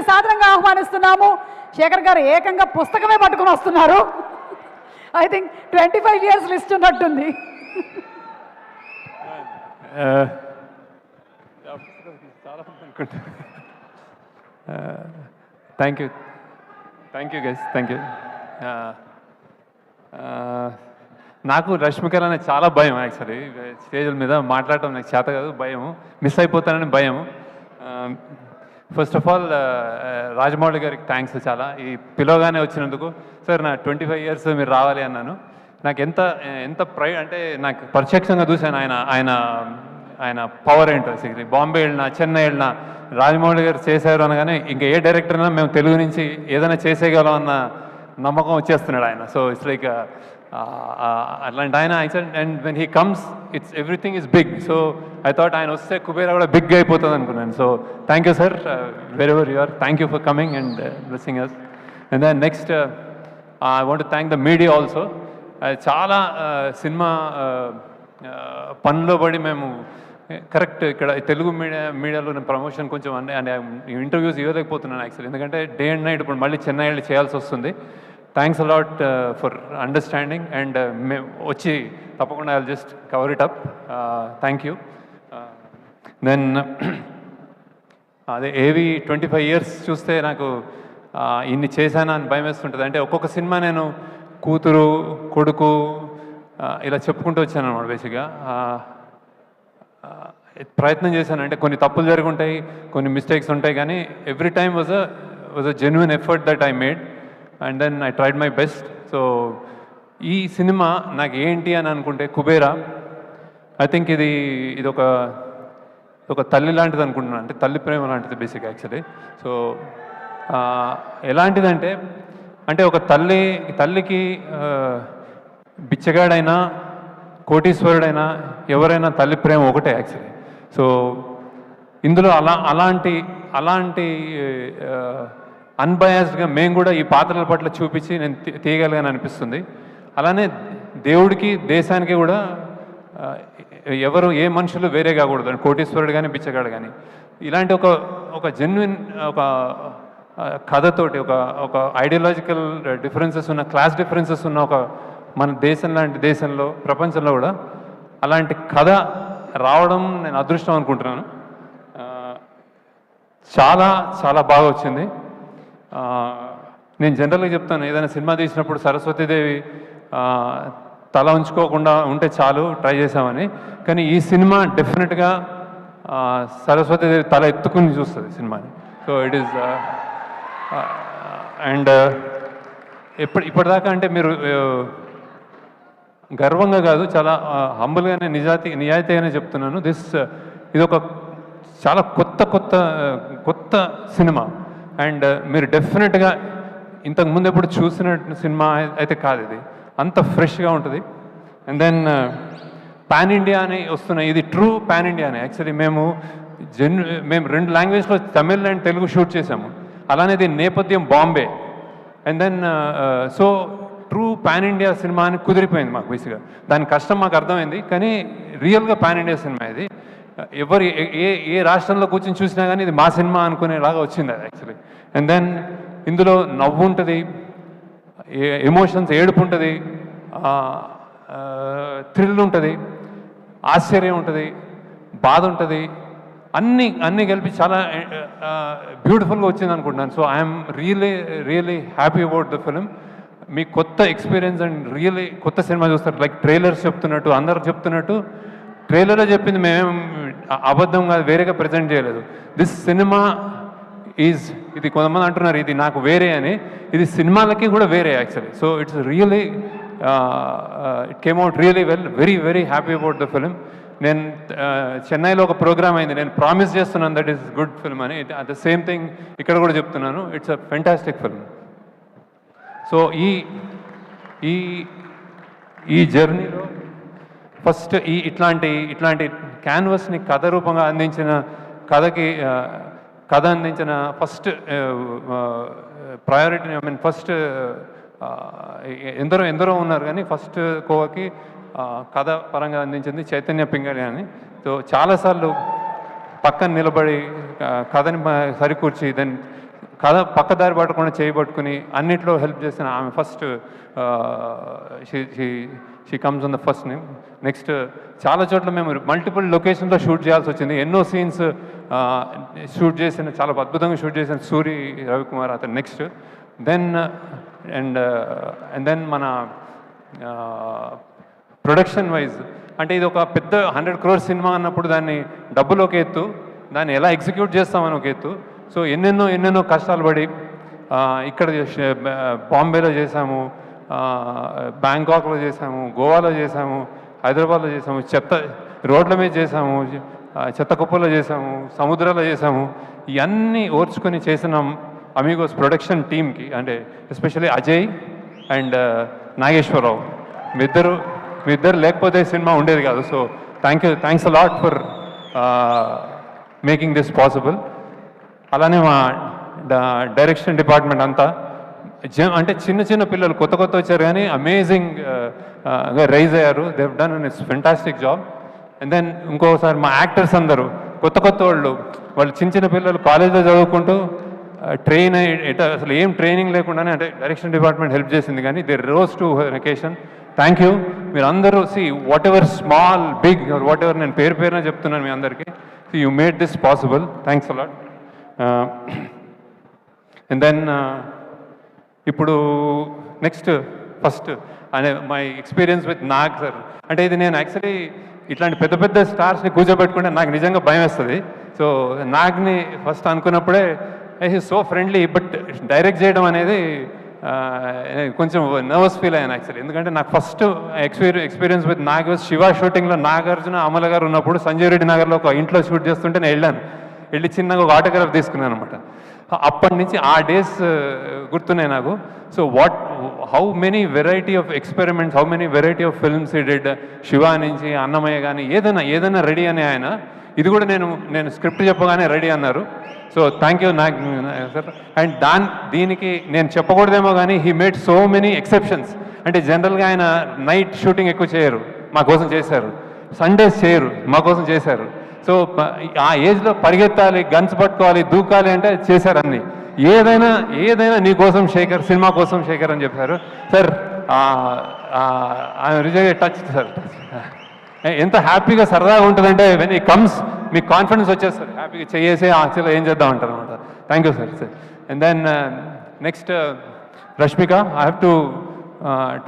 గారిని సాదరంగా ఆహ్వానిస్తున్నాము. శేఖర్ గారు ఏకంగా పుస్తకమే పట్టుకుని వస్తున్నారు. ఐ థింక్ 25 years లిస్ట్ ఉన్నట్టుంది. Thank you guys, thank you. నాకు రష్మికర్ అనేది చాలా భయం. యాక్చువల్లీ స్టేజ్ల మీద మాట్లాడటం నాకు చేత కాదు, భయం, మిస్ అయిపోతానని భయం. ఫస్ట్ ఆఫ్ ఆల్ రాజమౌళి గారికి థ్యాంక్స్ చాలా, ఈ పిలవగానే వచ్చినందుకు. సార్ నా 25 years మీరు రావాలి అన్నాను. నాకు ఎంత ప్రైడ్ అంటే, నాకు ప్రత్యక్షంగా చూశాను ఆయన పవర్ ఏంటో. బాంబే వెళ్ళినా, చెన్నై వెళ్ళినా రాజమౌళి గారు చేశారు అనగానే ఇంకా ఏ డైరెక్టర్ అయినా మేము తెలుగు నుంచి ఏదైనా చేసేయగలం అన్న నమ్మకం వచ్చేస్తున్నాడు ఆయన. సో ఇట్స్ లైక్ అట్లాంటి ఆయన. And when he comes it's everything is big. So I thought ఆయన వస్తే కుబేరా కూడా బిగ్ అయిపోతుంది అనుకున్నాను. So thank you sir, very ever you are, thank you for coming and blessing us. And then next I want to thank the media also. చాలా cinema పనిలో పడి మేము correct ఇక్కడ తెలుగు మీడియాలో నేను ప్రమోషన్ కొంచెం అంటే ఇంటర్వ్యూస్ ఇవ్వలేకపోతున్నాను యాక్చువల్లీ, ఎందుకంటే డే అండ్ నైట్ ఇప్పుడు మళ్ళీ చెన్నై వెళ్ళి చేయాల్సి వస్తుంది. Thanks a lot for understanding. And మేము వచ్చి తప్పకుండా I just cover it up. Thank you. Then అదే ఏవి 25 years చూస్తే నాకు ఇన్ని చేశానా అని భయం వేస్తుంటుంది. అంటే ఒక్కొక్క సినిమా నేను కూతురు, కొడుకు ఇలా చెప్పుకుంటూ వచ్చాను అన్నమాట. బేసిక్గా ప్రయత్నం చేశాను. అంటే కొన్ని తప్పులు జరిగి ఉంటాయి, కొన్ని మిస్టేక్స్ ఉంటాయి, కానీ every time was a genuine effort that I made and then I tried my best. So ఈ సినిమా నాకు ఏంటి అని అనుకుంటే కుబేరా, ఐ థింక్ ఇది ఒక తల్లి లాంటిది అనుకుంటున్నాను. అంటే తల్లి ప్రేమ లాంటిది బేసిక్ యాక్చువల్లీ. సో ఎలాంటిదంటే, అంటే ఒక తల్లికి బిచ్చగాడైనా కోటీశ్వరుడైనా ఎవరైనా తల్లి ప్రేమ ఒకటే యాక్చువల్లీ. సో ఇందులో అలాంటి అన్బయాస్డ్గా మేము కూడా ఈ పాత్రల పట్ల చూపించి నేను తీయగలిగాను అనిపిస్తుంది. అలానే దేవుడికి, దేశానికి కూడా ఎవరు ఏ మనుషులు వేరే కాకూడదు, కోటీశ్వరుడు కానీ బిచ్చగాడు కానీ. ఇలాంటి ఒక జెన్యున్ ఒక కథతోటి ఒక ఐడియాలజికల్ డిఫరెన్సెస్ ఉన్న, క్లాస్ డిఫరెన్సెస్ ఉన్న ఒక మన దేశం లాంటి దేశంలో, ప్రపంచంలో కూడా అలాంటి కథ రావడం నేను అదృష్టం అనుకుంటున్నాను. చాలా చాలా బాగా వచ్చింది. నేను జనరల్గా చెప్తాను, ఏదైనా సినిమా తీసినప్పుడు సరస్వతీదేవి తల ఉంచుకోకుండా ఉంటే చాలు, ట్రై చేసామని. కానీ ఈ సినిమా డెఫినెట్గా సరస్వతీదేవి తల ఎత్తుకుని చూస్తుంది సినిమాని. సో ఇట్ ఈస్ అండ్ ఇప్పటిదాకా అంటే మీరు గర్వంగా కాదు, చాలా హంబుల్గానే నిజాయితీగానే చెప్తున్నాను. ఇది ఒక చాలా కొత్త సినిమా. అండ్ మీరు డెఫినెట్గా ఇంతకుముందు ఎప్పుడు చూసిన సినిమా అయితే కాదు, ఇది అంత ఫ్రెష్గా ఉంటుంది. అండ్ దెన్ పాన్ ఇండియా అని వస్తున్నాయి, ఇది ట్రూ పాన్ ఇండియానే యాక్చువల్లీ. మేము 2 లాంగ్వేజ్లో తమిళ్ అండ్ తెలుగు షూట్ చేసాము. అలానే దీని నేపథ్యం Bombay. And then so true pan India cinema అని కుదిరిపోయింది మాకు. బేసిక్గా దాని కష్టం మాకు అర్థమైంది, కానీ రియల్గా పాన్ ఇండియా సినిమా ఇది. ఎవరు ఏ రాష్ట్రంలో కూర్చొని చూసినా కానీ ఇది మా సినిమా అనుకునేలాగా వచ్చింది అది యాక్చువల్లీ. అండ్ దెన్ ఇందులో నవ్వు ఉంటుంది, ఎమోషన్స్, ఏడుపు ఉంటుంది, థ్రిల్ ఉంటుంది, ఆశ్చర్యం ఉంటుంది, బాధ ఉంటుంది, అన్నీ కలిపి చాలా బ్యూటిఫుల్గా వచ్చింది అనుకుంటున్నాను. So I'm really happy about the film. మీ కొత్త ఎక్స్పీరియన్స్ అండ్ రియలీ కొత్త సినిమా చూస్తారు. లైక్ ట్రైలర్స్ చెప్తున్నట్టు, అందరు చెప్తున్నట్టు ట్రైలర్లో చెప్పింది మేమేం అబద్ధం కాదు, వేరేగా ప్రజెంట్ చేయలేదు. దిస్ సినిమా ఇది కొంతమంది అంటున్నారు ఇది నాకు వేరే అని, ఇది సినిమాలకి కూడా వేరే actually. So it's really it came out really well. Very happy about the film. నేను చెన్నైలో ఒక ప్రోగ్రామ్ అయింది, నేను ప్రామిస్ చేస్తున్నాను దట్ ఈస్ గుడ్ ఫిల్మ్ అని. అట్ ద సేమ్ థింగ్ ఇక్కడ కూడా చెప్తున్నాను, it's a fantastic film. So ఈ జర్నీలో ఫస్ట్ ఇట్లాంటి క్యాన్వస్ని కథ రూపంగా అందించిన కథ అందించిన first priority, I mean first ఎందరో ఉన్నారు, కానీ ఫస్ట్ కోవకి కథ పరంగా అందించింది చైతన్య పింగళి అని. సో చాలాసార్లు పక్కన నిలబడి కథని సరికూర్చి దెన్ కథ పక్కదారి పట్టకుండా చేయబట్టుకుని అన్నిట్లో హెల్ప్ చేసిన ఆమె first she comes on the first name. Next చాలా చోట్ల మేము మల్టిపుల్ లొకేషన్లో షూట్ చేయాల్సి వచ్చింది. ఎన్నో సీన్స్ షూట్ చేసిన, చాలా అద్భుతంగా షూట్ చేసిన సూరి రవికుమార్ అతను నెక్స్ట్. దెన్ అండ్ దెన్ మన ప్రొడక్షన్ వైజ్ అంటే ఇది ఒక పెద్ద 100 crore సినిమా అన్నప్పుడు దాన్ని డబ్బులు ఒక ఎత్తు, దాన్ని ఎలా ఎగ్జిక్యూట్ చేస్తామని ఒక ఎత్తు. సో ఎన్నెన్నో కష్టాలు పడి ఇక్కడ బాంబేలో చేసాము, బ్యాంకాక్లో చేసాము, గోవాలో చేసాము, హైదరాబాద్లో చేసాము, రోడ్ల మీద చేసాము, చెత్త కుప్పలో చేసాము, సముద్రాల్లో చేసాము. ఇవన్నీ ఓర్చుకొని చేసిన అమీగోస్ ప్రొడక్షన్ టీమ్కి అంటే ఎస్పెషల్లీ అజయ్ అండ్ నాగేశ్వరరావు మీ ఇద్దరు లేకపోతే సినిమా ఉండేది కాదు. So thanks a lot for making this possible. అలానే మా డైరెక్షన్ డిపార్ట్మెంట్ అంతా అంటే చిన్న పిల్లలు కొత్త వచ్చారు కానీ అమేజింగ్ రైజ్ అయ్యారు. They have done it's fantastic job. And then ఇంకోసారి మా యాక్టర్స్ అందరూ కొత్త వాళ్ళు చిన్న పిల్లలు కాలేజ్లో చదువుకుంటూ ట్రైన్ అసలు ఏం ట్రైనింగ్ లేకుండానే అంటే డైరెక్షన్ డిపార్ట్మెంట్ హెల్ప్ చేసింది కానీ they rose to occasion. Thank you. మీరు అందరూ whatever small big whatever నేను పేరున చెప్తున్నాను మీ అందరికీ. You made this possible. Thanks a lot. And then ఇప్పుడు నెక్స్ట్ ఫస్ట్ అనే my experience with Nag sir. అంటే ఇది నేను యాక్చువల్లీ ఇట్లాంటి పెద్ద స్టార్స్ని కూర్చోబెట్టుకుంటే నాకు నిజంగా భయం వేస్తుంది. సో నాగ్ని ఫస్ట్ అనుకున్నప్పుడే he's so friendly, but direct చేయడం అనేది కొంచెం నర్వస్ ఫీల్ అయ్యాను యాక్చువల్లీ. ఎందుకంటే నాకు first experience with Nag Shiva షూటింగ్లో నాగార్జున అమల గారు ఉన్నప్పుడు సంజయ్ రెడ్డి నగర్లో ఒక ఇంట్లో షూట్ చేస్తుంటే నేను వెళ్ళి చిన్నగా ఒక ఆటోగ్రాఫ్ తీసుకున్నాను అనమాట. అప్పటి నుంచి ఆ డేస్ గుర్తున్నాయి నాకు. So how many variety of experiments, how many variety of films ఈ డిడ్. శివ నుంచి అన్నమయ్య కానీ ఏదైనా రెడీ అని ఆయన. ఇది కూడా నేను స్క్రిప్ట్ చెప్పగానే రెడీ అన్నారు. So thank you Nag sir. And దీనికి నేను చెప్పకూడదేమో కానీ he made so many exceptions. అంటే జనరల్గా ఆయన నైట్ షూటింగ్ ఎక్కువ చేయరు, మా కోసం చేశారు. సండేస్ చేయరు, మా కోసం చేశారు. సో ఆ ఏజ్లో పరిగెత్తాలి, గన్స్ పట్టుకోవాలి, దూకాలి అంటే చేశారు అన్ని. ఏదైనా నీ కోసం శేఖర్, సినిమా కోసం శేఖర్ అని చెప్పారు సార్. Result touch sir. ఎంత హ్యాపీగా సరదాగా ఉంటుందంటే వెన్ ఈ కమ్స్ మీకు కాన్ఫిడెన్స్ వచ్చేస్తారు, హ్యాపీగా చేసి యాక్చువల్గా ఏం చేద్దాం అంటారు అనమాట. Thank you sir. And then next Rashmika, I have to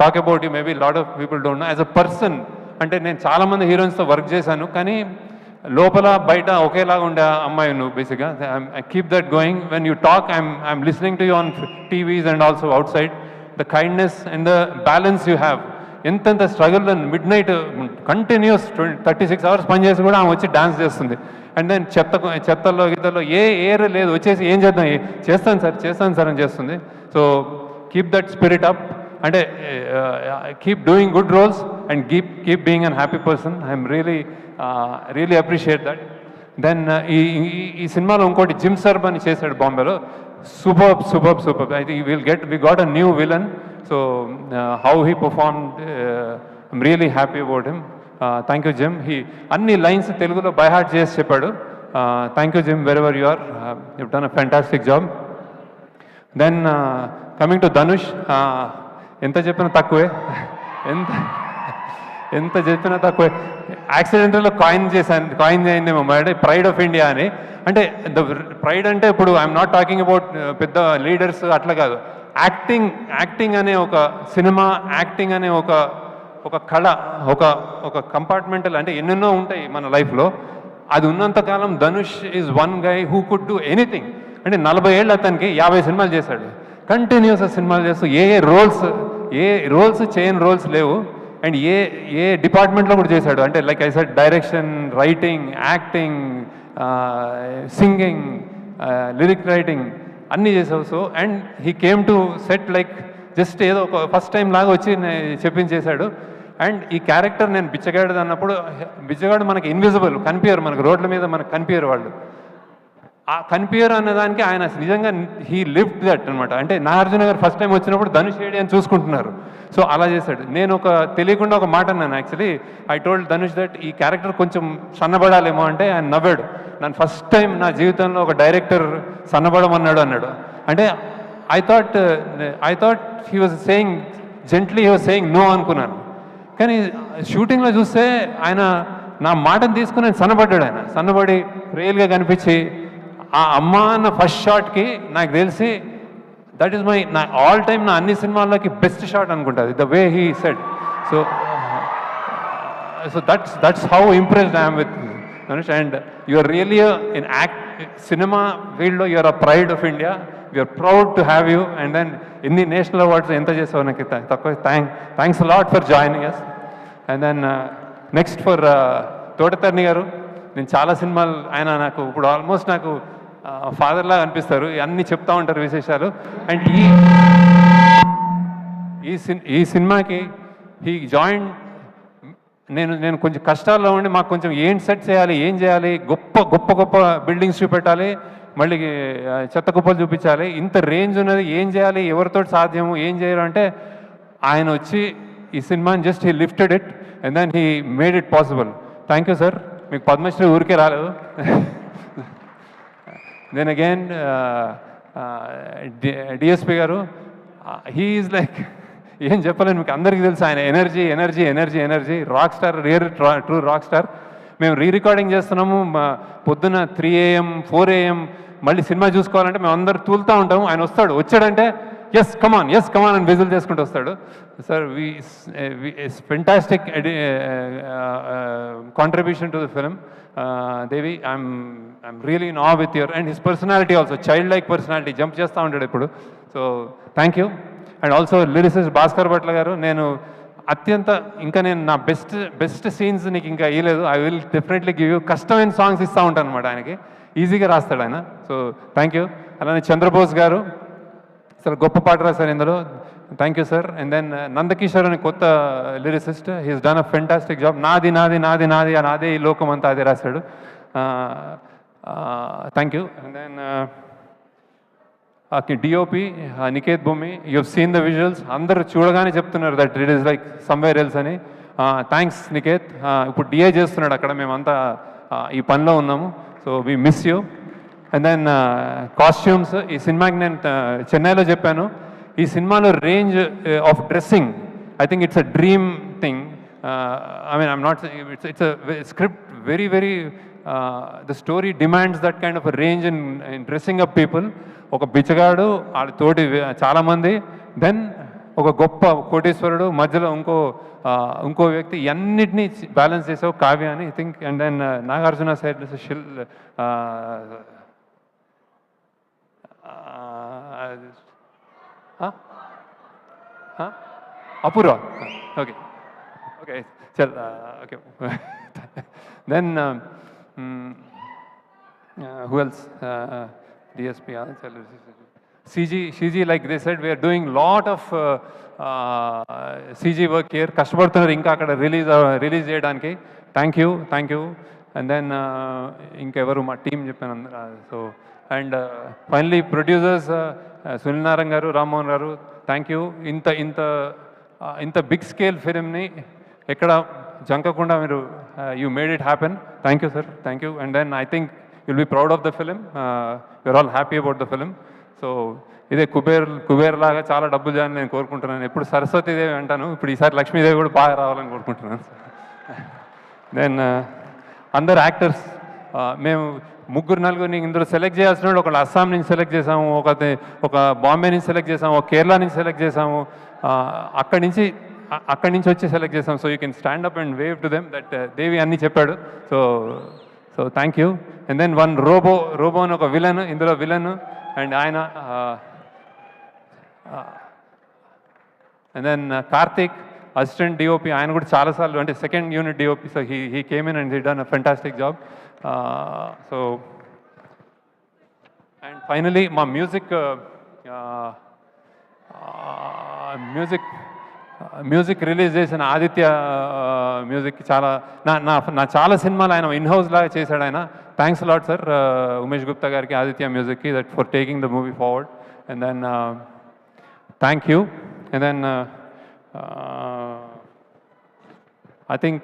talk about you. Maybe lot of people don't know as a person. అంటే నేను చాలామంది హీరోయిన్స్తో వర్క్ చేశాను కానీ లోపల బయట ఒకేలాగా ఉండే అమ్మాయి నువ్వు బేసిక్గా. I keep that going. When you talk I'm listening to you on TVs and also outside. The kindness and the balance you have. ఎంతెంత struggle midnight continuous 36 hours పనిచేసి కూడా ఆమె వచ్చి డాన్స్ చేస్తుంది. అండ్ దెన్ చెత్తల్లో గీతల్లో ఏర్ లేదు, వచ్చేసి ఏం చేద్దాం, చేస్తాను సార్ అని చేస్తుంది. So keep that spirit up. అంటే keep doing good roles and keep being an happy person. I'm really appreciate that. Then ఈ సినిమాలో ఇంకోటి జిమ్ సర్బ్ అని చేశాడు బాంబేలో. Super. I think we got a new villain. So how he performed, I'm really happy about him. Thank you Jim. అన్ని lines తెలుగులో by heart చేసి చెప్పాడు. Thank you gym, wherever you are. You've done a fantastic job. Then coming to Dhanush, ఎంత చెప్పినా తక్కువే. ఎంత చెప్పినా తక్కువే. యాక్సిడెంటల్లో కాయిన్ అయిందేమో అంటే ప్రైడ్ ఆఫ్ ఇండియా అని. అంటే ప్రైడ్ అంటే ఇప్పుడు ఐఎమ్ నాట్ టాకింగ్ అబౌట్ పెద్ద లీడర్స్ అట్లా కాదు. యాక్టింగ్ అనే ఒక సినిమా, యాక్టింగ్ అనే ఒక కళ, ఒక కంపార్ట్మెంటల్ అంటే ఎన్నెన్నో ఉంటాయి మన లైఫ్లో. అది ఉన్నంతకాలం Dhanush is one guy who could do anything. అంటే 40 ఏళ్ళు అతనికి 50 సినిమాలు చేశాడు కంటిన్యూస్గా. సినిమాలు చేస్తూ ఏ రోల్స్ చేయని రోల్స్ లేవు. అండ్ ఏ డిపార్ట్మెంట్లో కూడా చేశాడు. అంటే like I said, direction, writing, acting, singing, lyric writing అన్నీ చేసావు. So and he came to set like just ఏదో ఒక ఫస్ట్ టైం లాగా వచ్చి చెప్పించేశాడు. అండ్ ఈ క్యారెక్టర్ నేను బిచ్చగాడు అన్నప్పుడు, బిచ్చగాడు మనకి ఇన్విజిబుల్, కనిపించరు మనకు, రోడ్ల మీద మనకు కనిపించరు వాళ్ళు. ఆ కనిపించరు అన్నదానికి ఆయన నిజంగా హీ లివ్డ్ దట్ అనమాట. అంటే నాగార్జున గారు ఫస్ట్ టైం వచ్చినప్పుడు ధనుష్ ఏడి అని చూసుకుంటున్నారు. సో అలా చేశాడు. నేను తెలియకుండా ఒక మాట అన్నాను actually. I told Dhanush that ఈ క్యారెక్టర్ కొంచెం సన్నబడాలేమో అంటే ఆయన నవ్వాడు. నన్ను ఫస్ట్ టైం నా జీవితంలో ఒక డైరెక్టర్ సన్నబడమన్నాడు అన్నాడు. అంటే I thought he was saying gently he was saying no అనుకున్నాను. కానీ షూటింగ్లో చూస్తే ఆయన నా మాటను తీసుకుని సన్నబడ్డాడు. ఆయన సన్నబడి రియల్గా కనిపించి ఆ అమ్మ అన్న ఫస్ట్ షాట్కి నాకు తెలిసి దట్ ఈస్ మై నా ఆల్ టైమ్ నా అన్ని సినిమాల్లోకి బెస్ట్ షాట్ అనుకుంటుంది, the way he said. So that's how impressed I'm with Dhanush, and you are really in cinema field lo you are a pride of India. We are proud to have you, and then in the national awards enta chesavu naku thanks a lot for joining us. And then next for Todatarni garu, నేను చాలా సినిమాలు ఆయన నాకు ఇప్పుడు almost నాకు father లాగా అనిపిస్తారు, అన్నీ చెప్తా ఉంటారు విశేషాలు. అండ్ ఈ సినిమాకి హీ జాయిన్ నేను కొంచెం కష్టాల్లో ఉండి మాకు కొంచెం ఏం సెట్ చేయాలి, ఏం చేయాలి, గొప్ప గొప్ప గొప్ప బిల్డింగ్స్ చూపెట్టాలి, మళ్ళీ చెత్త కుప్పలు చూపించాలి, ఇంత రేంజ్ ఉన్నది, ఏం చేయాలి, ఎవరితో సాధ్యము, ఏం చేయరు అంటే ఆయన వచ్చి ఈ సినిమాని just he lifted it and then he made it possible. Thank you sir. మీకు పద్మశ్రీ ఊరికే రాలేదు. దెన్ అగైన్ డిఎస్పి గారు, హీ ఈజ్ లైక్ ఏం చెప్పలేను మీకు, అందరికీ తెలుసు ఆయన energy energy energy energy, rock star, true rock star. మేము రీరికార్డింగ్ చేస్తున్నాము పొద్దున 3 AM 4 AM, మళ్ళీ సినిమా చూసుకోవాలంటే మేము అందరు తూలుతూ ఉంటాము. ఆయన వచ్చాడంటే ఎస్ కమాన్ అని విజిల్ చేసుకుంటూ వస్తాడు. Sir fantastic contribution to the film. Devi, I'm really in awe with your and his personality also, child like personality, jump చేస్తూ ఉంటాడు ఇప్పుడు. So thank you. And also lyricist Bhaskar Bhatla గారు, నేను నా బెస్ట్ సీన్స్ నీకు ఇంకా ఇవ్వలేదు. I will definitely give you. కష్టమైన సాంగ్స్ ఇస్తూ ఉంటాను అనమాట ఆయనకి, ఈజీగా రాస్తాడు ఆయన. So thank you. అలానే చంద్రబోస్ గారు అసలు గొప్ప పాట రాశారు ఇందులో, thank you sir. And then Nandakishore అని కొత్త lyricist, he's done a fantastic job. నాది నాది నాది నాది నాదే ఈ లోకం అంతా అదే రాశాడు. Thank you. And then DOP Niket Bhumi, you have seen the visuals, అందరూ చూడగానే చెప్తున్నారు that it is like somewhere else అని. థ్యాంక్స్ నికేత్. ఇప్పుడు డిఏ చేస్తున్నాడు అక్కడ, మేమంతా ఈ పనిలో ఉన్నాము. So we miss you. And then costumes, ఈ సినిమాకి నేను చెన్నైలో చెప్పాను, ఈ సినిమాలో range of dressing I think it's a dream thing. I mean I'm not, it's a script very very, the story demands that kind of range in dressing up people. ఒక బిచ్చగాడు, వాళ్ళ తోటి చాలామంది, దెన్ ఒక గొప్ప కోటేశ్వరుడు, మధ్యలో ఇంకో వ్యక్తి, అన్నిటినీ బ్యాలెన్స్ చేసావు కావ్య అని I think. And then Nagarjuna side Apoorva. Okay okay చల్ okay. Then who else? DSP, CG, like they said, we are doing lot of CG work here. కష్టపడుతున్నారు ఇంకా అక్కడ రిలీజ్ చేయడానికి. Thank you. అండ్ దెన్ ఇంకెవరు మా టీం చెప్పాను అందరూ. So and finally producers Sunil Narayana గారు, రామ్మోహన్ గారు, థ్యాంక్ యూ. ఇంత బిగ్ స్కేల్ ఫిలింని ఎక్కడ జంకకుండా మీరు you made it happen. Thank you sir, thank you. And then I think you'll be proud of the film. You're all happy about the film. So ఇదే కుబేర్ లాగా చాలా డబ్బులు చేయాలని నేను కోరుకుంటున్నాను. ఎప్పుడు సరస్వతీదేవి అంటాను, ఇప్పుడు ఈసారి లక్ష్మీదేవి కూడా బాగా రావాలని కోరుకుంటున్నాను. దెన్ అందరు యాక్టర్స్, మేము 3-4 ఇందులో సెలెక్ట్ చేయాల్సిన వాళ్ళు, ఒకళ్ళు అస్సాం నుంచి సెలెక్ట్ చేసాము, ఒక బాంబే నుంచి సెలెక్ట్ చేసాము, ఒక కేరళ నుంచి సెలెక్ట్ చేసాము, అక్కడి నుంచి వచ్చి సెలెక్ట్ చేసాము. So you can stand up and wave to them that Devi అన్నీ చెప్పాడు. So thank you. And then one robo అని ఒక విలన్, ఇందులో విలన్, అండ్ ఆయన. And then Karthik assistant DOP, ఆయన కూడా చాలాసార్లు, అంటే second unit DOP. So he came in and he done a fantastic job. So and finally మా మ్యూజిక్ రిలీజ్ చేసిన ఆదిత్య మ్యూజిక్, చాలా నా చాలా సినిమాలు ఆయన ఇన్హౌస్ లాగా చేశాడు ఆయన. Thanks lot sir Umesh Gupta గారికి, ఆదిత్య మ్యూజిక్కి, that for taking the movie forward. And then thank you. And then I think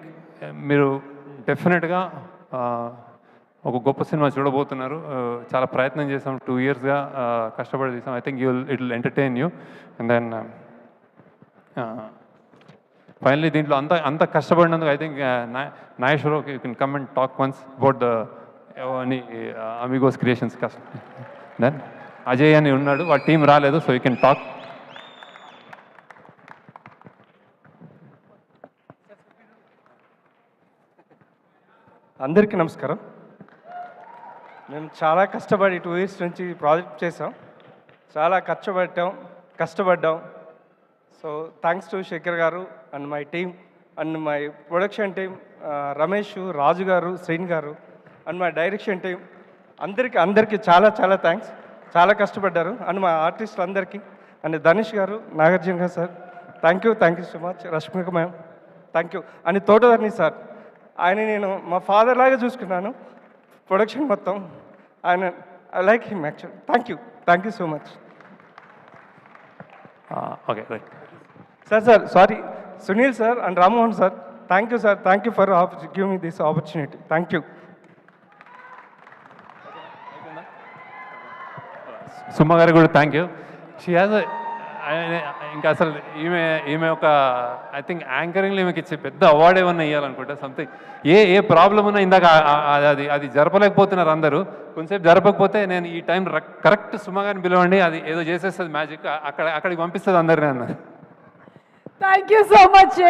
మీరు డెఫినెట్గా ఒక గొప్ప సినిమా చూడబోతున్నారు. చాలా ప్రయత్నం చేసాం, 2 ఇయర్స్గా కష్టపడి తీసాం. I think it will entertain you. And then finally దీంట్లో అంత కష్టపడినందుకు I think Nageswara Rao you can come and talk once about the అని అమిగోస్ క్రియేషన్స్ కష్టం. దెన్ అజయ్ అని ఉన్నాడు, వాడి టీం రాలేదు, సో యూ కెన్ టాక్. అందరికీ నమస్కారం. మేము చాలా కష్టపడి 2 ఇయర్స్ నుంచి ప్రాజెక్ట్ చేసాం, చాలా కష్టపడ్డాం. సో థ్యాంక్స్ టు శేఖర్ గారు and my team and my production team, Ramesh, Raju గారు, శ్రీన్ గారు అండ్ మై డైరెక్షన్ టీమ్, అందరికీ చాలా థ్యాంక్స్. చాలా కష్టపడ్డారు. అండ్ మా ఆర్టిస్టులు అందరికీ, అండ్ ధనుష్ గారు, నాగార్జున గారు sir, thank you so much. Rashmika ma'am thank you. And Thota Tharani sir, ఆయన నేను మా ఫాదర్ లాగా చూసుకున్నాను ప్రొడక్షన్ మొత్తం. ఆయన I like him actual. Thank you so much okay right. Sir sorry, Sunil sir and Rammohan sir, thank you sir. Thank you for give me this opportunity. Thank you. Suma గారికి కూడా thank you. She has ఇంకా అసలు ఈమె ఒక I think యాంకరింగ్లో ఈమెకి ఇచ్చే పెద్ద award ఏమన్నా ఇవ్వాలనుకుంటా. సంథింగ్ ఏ ప్రాబ్లం ఉన్నా ఇందాక అది జరపలేకపోతున్నారు అందరూ. కొంచెంసేపు జరపకపోతే నేను ఈ టైం కరెక్ట్ సుమ గారిని పిలవండి, అది ఏదో చేసేస్తుంది మ్యాజిక్, అక్కడికి పంపిస్తుంది అందరినీ అన్నారు. Thank you so much.